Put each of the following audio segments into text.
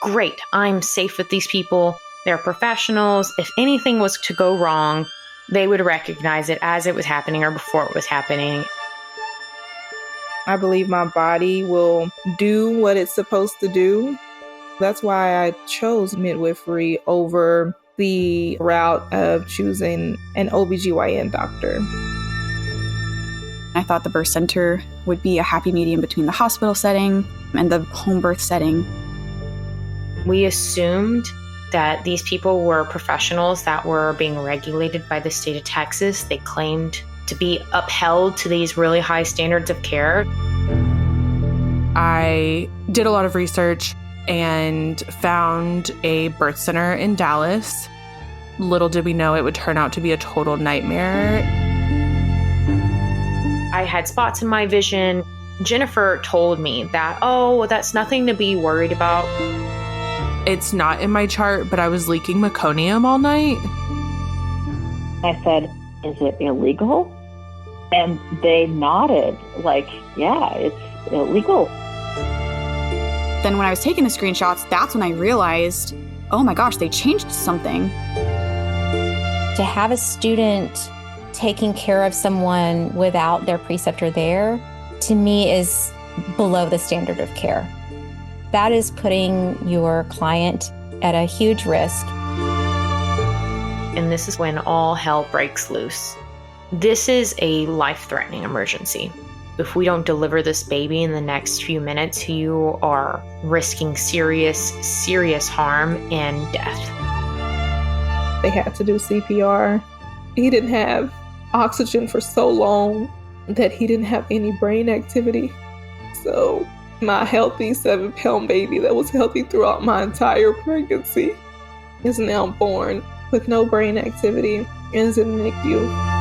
great, I'm safe with these people. They're professionals. If anything was to go wrong, they would recognize it as it was happening or before it was happening. I believe my body will do what it's supposed to do. That's why I chose midwifery over the route of choosing an OBGYN doctor. I thought the birth center would be a happy medium between the hospital setting and the home birth setting. We assumed that these people were professionals that were being regulated by the state of Texas. They claimed to be upheld to these really high standards of care. I did a lot of research and found a birth center in Dallas. Little did we know it would turn out to be a total nightmare. I had spots in my vision. Jennifer told me that, oh, that's nothing to be worried about. It's not in my chart, but I was leaking meconium all night. I said, is it illegal? And they nodded like, yeah, it's illegal. Then when I was taking the screenshots, that's when I realized, oh my gosh, they changed something. To have a student taking care of someone without their preceptor there, to me, is below the standard of care. That is putting your client at a huge risk. And this is when all hell breaks loose. This is a life-threatening emergency. If we don't deliver this baby in the next few minutes, you are risking serious, serious harm and death. They had to do CPR. He didn't have oxygen for so long that he didn't have any brain activity. So my healthy 7-pound baby that was healthy throughout my entire pregnancy is now born with no brain activity and is in the NICU.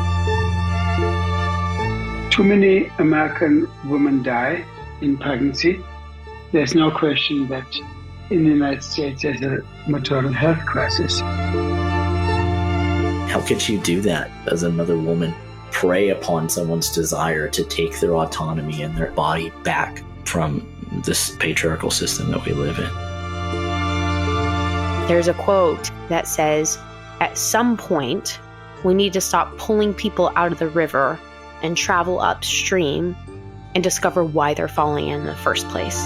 Too many American women die in pregnancy. There's no question that in the United States there's a maternal health crisis. How could you do that as another woman? Prey upon someone's desire to take their autonomy and their body back from this patriarchal system that we live in. There's a quote that says, at some point, we need to stop pulling people out of the river and travel upstream and discover why they're falling in the first place.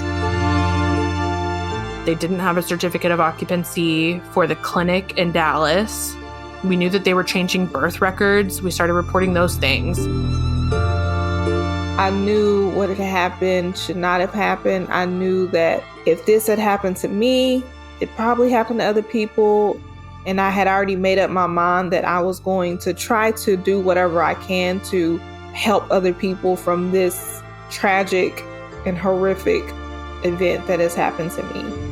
They didn't have a certificate of occupancy for the clinic in Dallas. We knew that they were changing birth records. We started reporting those things. I knew what had happened should not have happened. I knew that if this had happened to me, it probably happened to other people. And I had already made up my mind that I was going to try to do whatever I can to help other people from this tragic and horrific event that has happened to me.